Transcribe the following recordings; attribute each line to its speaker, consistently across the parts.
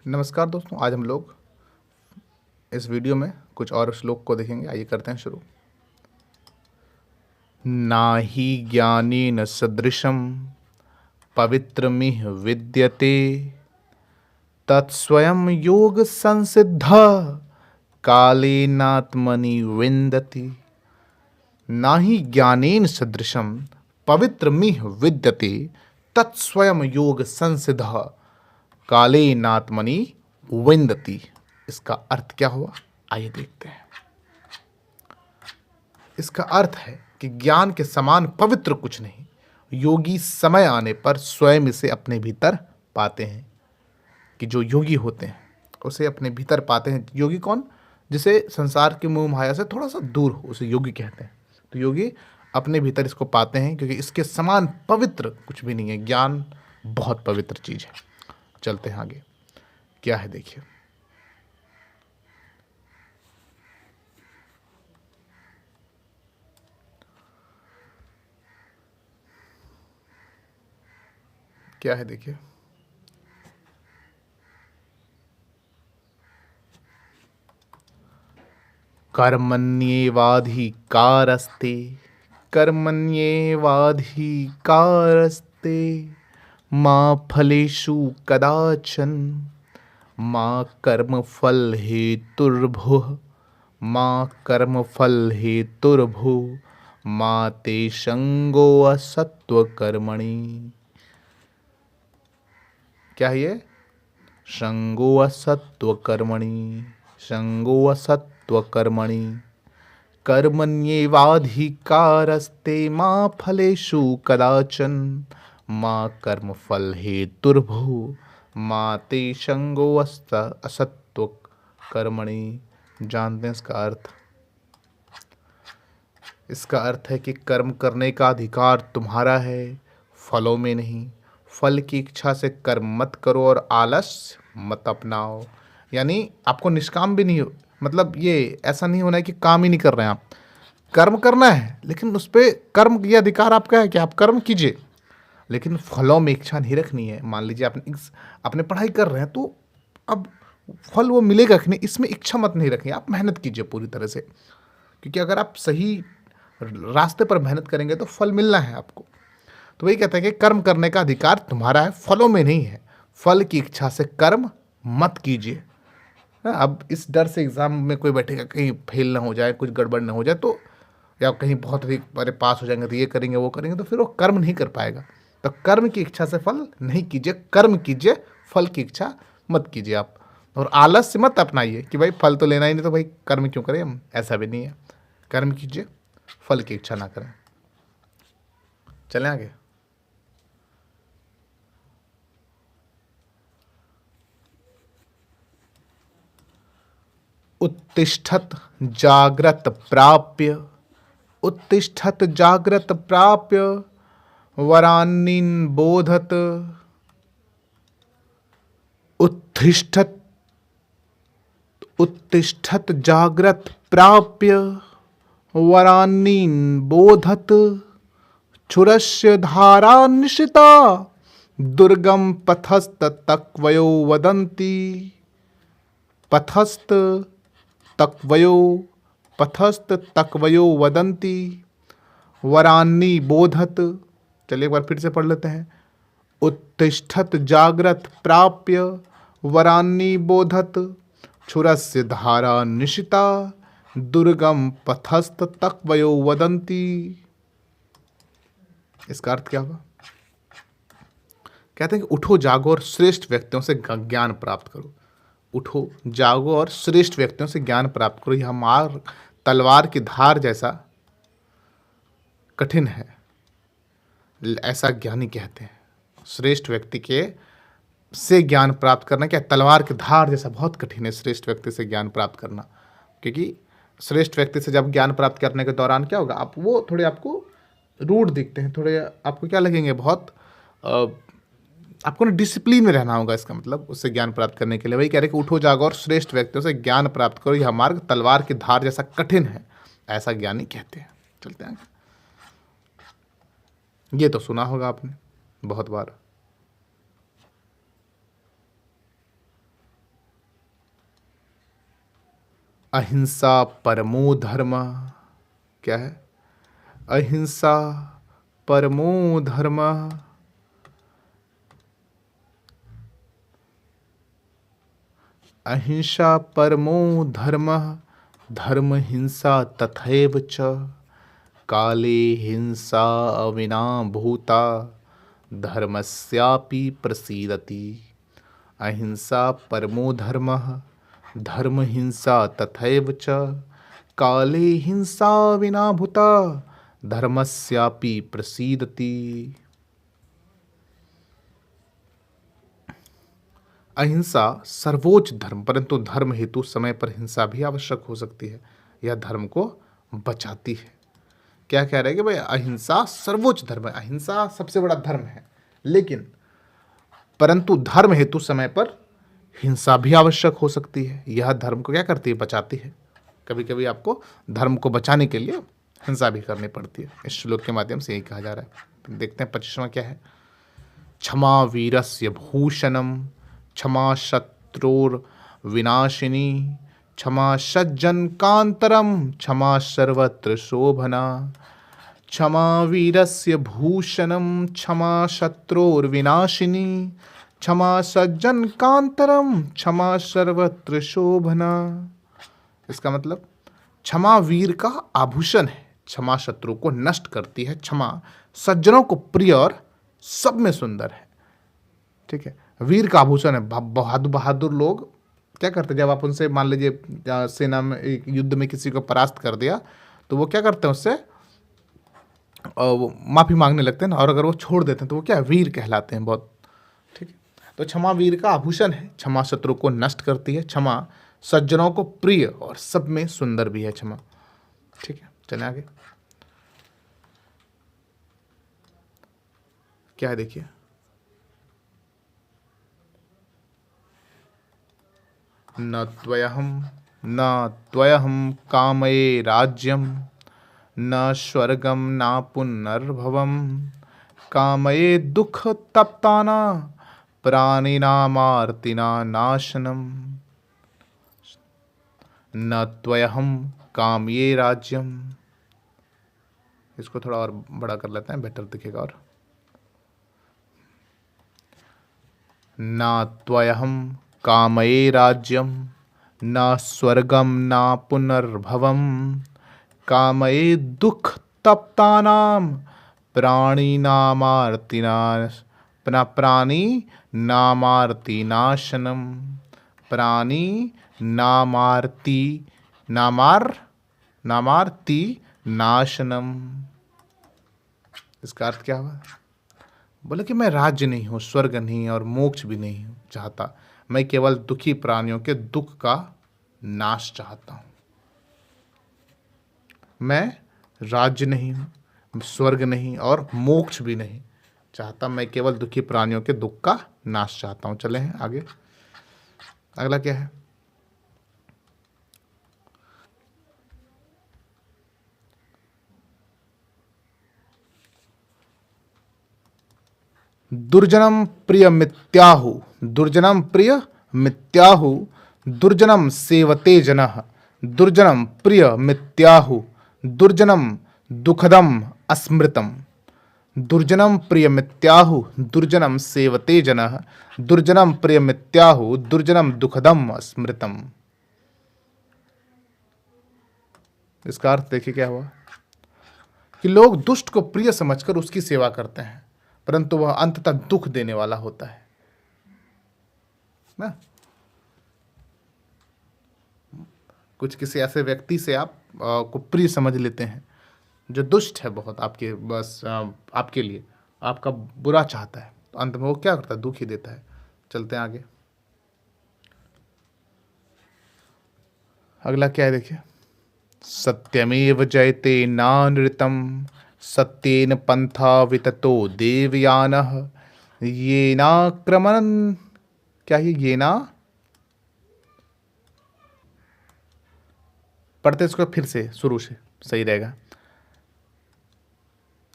Speaker 1: नमस्कार दोस्तों, आज हम लोग इस वीडियो में कुछ और श्लोक को देखेंगे। आइए करते हैं शुरू। नाहि ज्ञानेन सदृशं पवित्रमिह विद्यते तत्स्वयं योग संसिद्ध कालेनात्मनि विन्दति। नाहि ज्ञानेन सदृशं पवित्रमिह विद्यते तत्स्वयं योग संसिद्ध कालेनात्मनि विन्दति। इसका अर्थ क्या हुआ, आइए देखते हैं। इसका अर्थ है कि ज्ञान के समान पवित्र कुछ नहीं। योगी समय आने पर स्वयं इसे अपने भीतर पाते हैं। कि जो योगी होते हैं उसे अपने भीतर पाते हैं। योगी कौन? जिसे संसार के मोह माया से थोड़ा सा दूर हो, उसे योगी कहते हैं। तो योगी अपने भीतर इसको पाते हैं, क्योंकि इसके समान पवित्र कुछ भी नहीं है। ज्ञान बहुत पवित्र चीज है। चलते हैं आगे, क्या है देखिए। क्या है देखिए। कर्मण्येवाधिकारस्ते कर्मण्येवाधिकारस्ते मा फलेषु कदाचन मा कर्मफल हेतुर्भुः मा कर्मफल हेतुर्भुः मा ते संगो असत्वकर्मणि। क्या है ये? संगो असत्वकर्मणि, संगो असत्वकर्मणि कर्मण्येवाधिकारस्ते मा फलेषु कदाचन मा कर्मफल हेतुर्भुः मा ते संगो असत्वकर्मणि। जानते हैं इसका अर्थ? इसका अर्थ है कि कर्म करने का अधिकार तुम्हारा है, फलों में नहीं। फल की इच्छा से कर्म मत करो और आलस मत अपनाओ। यानी आपको निष्काम भी नहीं हो, मतलब ये ऐसा नहीं होना है कि काम ही नहीं कर रहे हैं आप। कर्म करना है, लेकिन उस पर कर्म ये अधिकार आपका है कि आप कर्म कीजिए, लेकिन फलों में इच्छा नहीं रखनी है। मान लीजिए आपने पढ़ाई कर रहे हैं, तो अब फल वो मिलेगा कि नहीं, इसमें इच्छा मत नहीं रखनी। आप मेहनत कीजिए पूरी तरह से, क्योंकि अगर आप सही रास्ते पर मेहनत करेंगे तो फल मिलना है आपको। तो वही कहते हैं कि कर्म करने का अधिकार तुम्हारा है, फलों में नहीं है। फल की इच्छा से कर्म मत कीजिए। अब इस डर से एग्जाम में कोई बैठेगा कहीं फेल ना हो जाए, कुछ गड़बड़ ना हो जाए, तो या कहीं बहुत अधिक बड़े पास हो जाएंगे तो ये करेंगे वो करेंगे, तो फिर वो कर्म नहीं कर पाएगा। तो कर्म की इच्छा से फल नहीं कीजिए, कर्म कीजिए, फल की इच्छा मत कीजिए आप। और आलस्य मत अपनाइए कि भाई फल तो लेना ही नहीं, तो भाई कर्म क्यों करें हम। ऐसा भी नहीं है। कर्म कीजिए, फल की इच्छा ना करें। चलें आगे। उत्तिष्ठत जाग्रत प्राप्य, उत्तिष्ठत जाग्रत प्राप्य वरान्नीन बोधत। उत्तिष्ठत उत्तिष्ठत जाग्रत प्राप्य वरान्नीन बोधत क्षुरस्य धारा निशिता दुर्गम पथस्त तक्वयो वदन्ति। पथस्त तक्वयो पथस्त तक्वयो वदन्ति वरान्नी बोधत। चलिए एक बार फिर से पढ़ लेते हैं। उत्तिष्ठत जाग्रत प्राप्य वरान्नी बोधत क्षुरस्य धारा निशिता दुर्गम पथस्त तक्वयो वदन्ति। इसका अर्थ क्या होगा? कहते हैं कि उठो जागो और श्रेष्ठ व्यक्तियों से ज्ञान प्राप्त करो। उठो जागो और श्रेष्ठ व्यक्तियों से ज्ञान प्राप्त करो। यह मार्ग तलवार की धार जैसा कठिन है, ऐसा ज्ञानी कहते हैं। श्रेष्ठ व्यक्ति के से ज्ञान प्राप्त करना क्या, तलवार की धार जैसा बहुत कठिन है श्रेष्ठ व्यक्ति से ज्ञान प्राप्त करना। क्योंकि श्रेष्ठ व्यक्ति से जब ज्ञान प्राप्त करने के दौरान क्या होगा, आप वो थोड़े आपको रूढ़ दिखते हैं, थोड़े आपको क्या लगेंगे, बहुत आपको ना डिसिप्लिन में रहना होगा। इसका मतलब उससे ज्ञान प्राप्त करने के लिए वही कह रहे कि उठो जागो और श्रेष्ठ व्यक्तियों से ज्ञान प्राप्त करो। यह मार्ग तलवार की धार जैसा कठिन है, ऐसा ज्ञानी कहते हैं। चलते हैं। ये तो सुना होगा आपने बहुत बार। अहिंसा परमो धर्म। क्या है? अहिंसा परमो धर्म। अहिंसा परमो धर्म। धर्म हिंसा तथैव च। काले हिंसा अविना भूता धर्मस्यापि प्रसीदति। अहिंसा परमो धर्मः धर्म हिंसा तथैव च। काले हिंसा विना भूता धर्मस्यापि प्रसीदति। अहिंसा सर्वोच्च धर्म, परंतु धर्म हेतु समय पर हिंसा भी आवश्यक हो सकती है। यह धर्म को बचाती है। क्या कह रहे हैं कि भाई अहिंसा सर्वोच्च धर्म है, अहिंसा सबसे बड़ा धर्म है, लेकिन परंतु धर्म हेतु समय पर हिंसा भी आवश्यक हो सकती है। यह धर्म को क्या करती है? बचाती है। कभी कभी आपको धर्म को बचाने के लिए हिंसा भी करनी पड़ती है। इस श्लोक के माध्यम से यही कहा जा रहा है। देखते हैं 25वां क्या है। क्षमा वीरस्य भूषणम क्षमा शत्रुर विनाशिनी क्षमा सज्जन कांतरम क्षमा सर्वत्र शोभना। क्षमा वीरस्य भूषणम क्षमा शत्रुर विनाशिनी क्षमा सज्जन कांतरम क्षमा सर्वत्र शोभना। इसका मतलब क्षमा वीर का आभूषण है, क्षमा शत्रु को नष्ट करती है, क्षमा सज्जनों को प्रिय और सब में सुंदर है। ठीक है, वीर का आभूषण है। बहादुर बहादुर लोग क्या करते हैं? जब आप उनसे मान लीजिए सेना में एक युद्ध में किसी को परास्त कर दिया तो वो क्या करते हैं? उससे वो माफ़ी मांगने लगते हैं ना, और अगर वो छोड़ देते हैं तो वो क्या? वीर कहलाते हैं बहुत। ठीक है, तो क्षमा वीर का आभूषण है, क्षमा शत्रु को नष्ट करती है, क्षमा सज्जनों को प्रिय और सब में सुंदर भी है क्षमा। ठीक है, चलें आगे। क्या है देखिए, न त्वयहं कामये राज्यम न स्वर्गम न पुनर्भवम कामये दुख तप्ताना प्राणिनामार्तिना नाशनम। न त्वयहं कामये राज्यम, इसको थोड़ा और बड़ा कर लेते हैं, बेटर दिखेगा। और न त्वयहं कामये राज्यम न स्वर्गम न पुनर्भवम कामये दुख तप्तानाम प्राणी नामार्ति नाशनम। प्राणी नामार्ति नाशनम। इसका अर्थ क्या हुआ? बोले कि मैं राज्य नहीं हूँ, स्वर्ग नहीं और मोक्ष भी नहीं हूँ चाहता, मैं केवल दुखी प्राणियों के दुख का नाश चाहता हूँ। मैं राज्य नहीं हूँ, स्वर्ग नहीं और मोक्ष भी नहीं चाहता, मैं केवल दुखी प्राणियों के दुख का नाश चाहता हूँ। चले हैं आगे। अगला क्या है? दुर्जनम प्रिय मित्याहु दुर्जनम प्रिय मित्याहु दुर्जनम सेवते जनः दुर्जनम प्रिय मित्याहु दुर्जनम दुखदम अस्मृतम। दुर्जनम प्रिय मित्याहु दुर्जनम सेवते जनः दुर्जनम प्रिय मित्याहु दुर्जनम दुखदम अस्मृतम। इसका अर्थ देखिए क्या हुआ कि लोग दुष्ट को प्रिय समझकर उसकी सेवा करते हैं, परंतु वह अंततः दुख देने वाला होता है ना। कुछ किसी ऐसे व्यक्ति से आप को प्रिय समझ लेते हैं जो दुष्ट है बहुत आपके, बस आपके लिए आपका बुरा चाहता है, तो अंत में वो क्या करता है? दुख ही देता है। चलते हैं आगे। अगला क्या है देखिए। सत्यमेव जयते नानृतम सत्येन पंथा विततो देवयानः येनाक्रमण। क्या है ये ना? पढ़ते इसको फिर से शुरू से, सही रहेगा।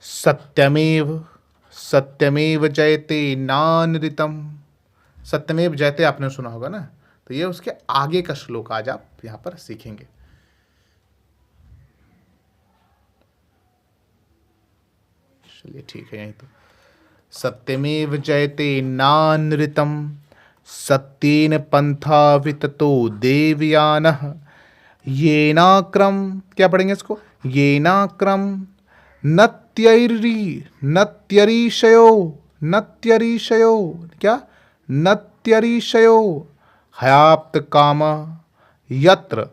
Speaker 1: सत्यमेव जयते नानृतम। सत्यमेव जयते आपने सुना होगा ना, तो ये उसके आगे का श्लोक आज आप यहाँ पर सीखेंगे। चलिए ठीक है, यहीं तो सत्यमेव जयते नानृतम सत्येन पंथा विततो देवयानः येनाक्रम, क्या पढ़ेंगे इसको, येनाक्रम नत्यरीशयो नत्यरीशयो, क्या, नत्यरीशयो हयाप्त काम यत्र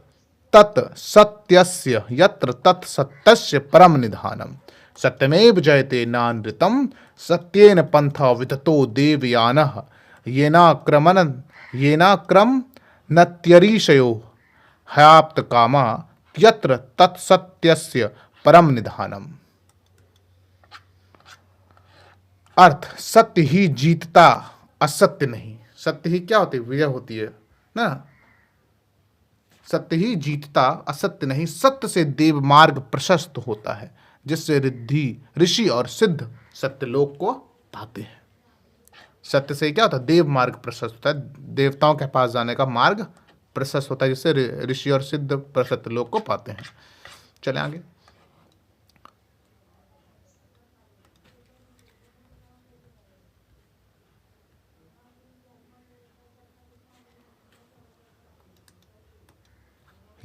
Speaker 1: तत् सत्यस्य, यत्र तत् सत्यस्य परम निधानम सत्यमेव जयते नानृतम सत्येन पंथा विततो देवयानः येनाक्रम नत्यरीशयो हयाप्त कामा यत्र तत्सत्यस्य परम निधानम। अर्थ, सत्य ही जीतता, असत्य नहीं। सत्य ही क्या होती है, विजय होती है ना। सत्य ही जीतता, असत्य नहीं। सत्य से देव मार्ग प्रशस्त होता है, जिससे रिद्धि ऋषि और सिद्ध सत्यलोक को पाते हैं। सत्य से क्या होता है, देव मार्ग प्रशस्त होता है, देवताओं के पास जाने का मार्ग प्रशस्त होता है, जिससे ऋषि और सिद्ध सत्यलोक को पाते हैं। चले आगे।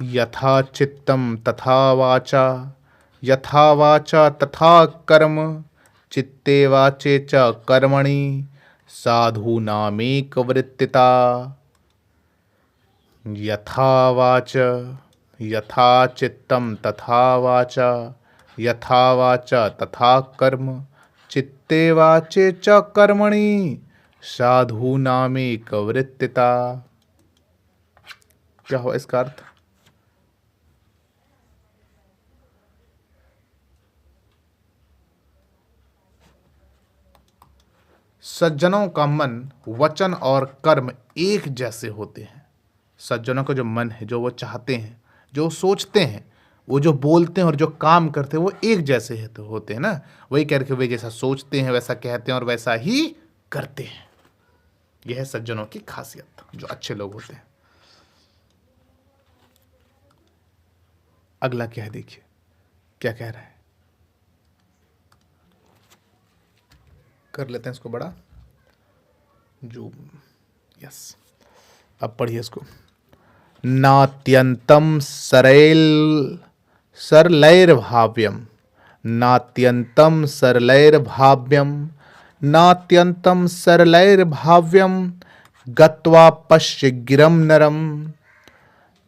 Speaker 1: यथा चित्तम तथा वाचा, यथा वाचा तथा कर्म, चित्ते वाचे च कर्मणि साधूनामेक वृत्तिता। यथा वाच, यथा चित्तम तथा वाचा, यथा वाचा तथा कर्म, चित्ते वाचे च कर्मणि साधूनामेक वृत्तिता। क्या हुआ इसका अर्थ? सज्जनों का मन, वचन और कर्म एक जैसे होते हैं। सज्जनों का जो मन है, जो वो चाहते हैं, जो सोचते हैं, वो जो बोलते हैं और जो काम करते हैं, वो एक जैसे है तो होते हैं ना। वही कह के वे जैसा सोचते हैं वैसा कहते हैं और वैसा ही करते हैं। यह है सज्जनों की खासियत, जो अच्छे लोग होते हैं। अगला क्या है देखिए, क्या कह रहा है, कर लेते हैं इसको बड़ा जो, यस। अब पढ़िए इसको। नात्यंतम सरलैर्भाव्यम, नात्यंतम सरलैर्भाव्यम, नात्यंतम सरलैर्भाव्यम गत्वा पश्य गिरम नरम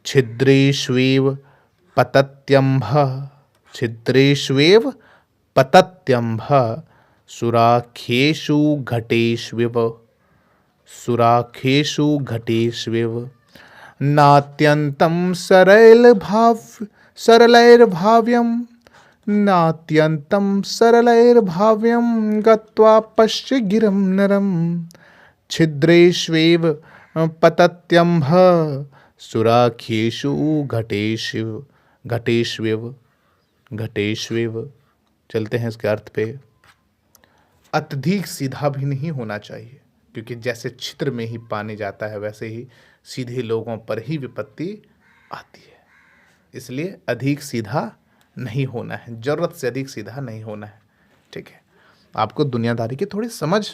Speaker 1: छिद्रेष्वेव पतत्यंभ, छिद्रेष्वेव पतत्यंभ सुराख्येषु घटेष्विव, सुराखेषु घटेष्विव नात्यंतम सरलैर्भाव्यम, नात्यंतम सरलैर्भाव्यम गत्वा पश्य गिरम नरम छिद्रेष्वेव पतत्यंभ सुराखेषु घटेष्विव। चलते हैं इसके अर्थ पे। अत्यधिक सीधा भी नहीं होना चाहिए, क्योंकि जैसे छिद्र में ही पानी जाता है वैसे ही सीधे लोगों पर ही विपत्ति आती है। इसलिए अधिक सीधा नहीं होना है, जरूरत से अधिक सीधा नहीं होना है। ठीक है, आपको दुनियादारी की थोड़ी समझ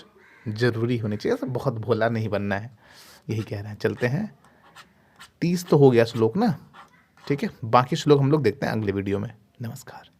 Speaker 1: जरूरी होनी चाहिए, तो बहुत भोला नहीं बनना है, यही कह रहे हैं। चलते हैं, 30 तो हो गया श्लोक ना। ठीक है, बाकी श्लोक हम लोग देखते हैं अगले वीडियो में। नमस्कार।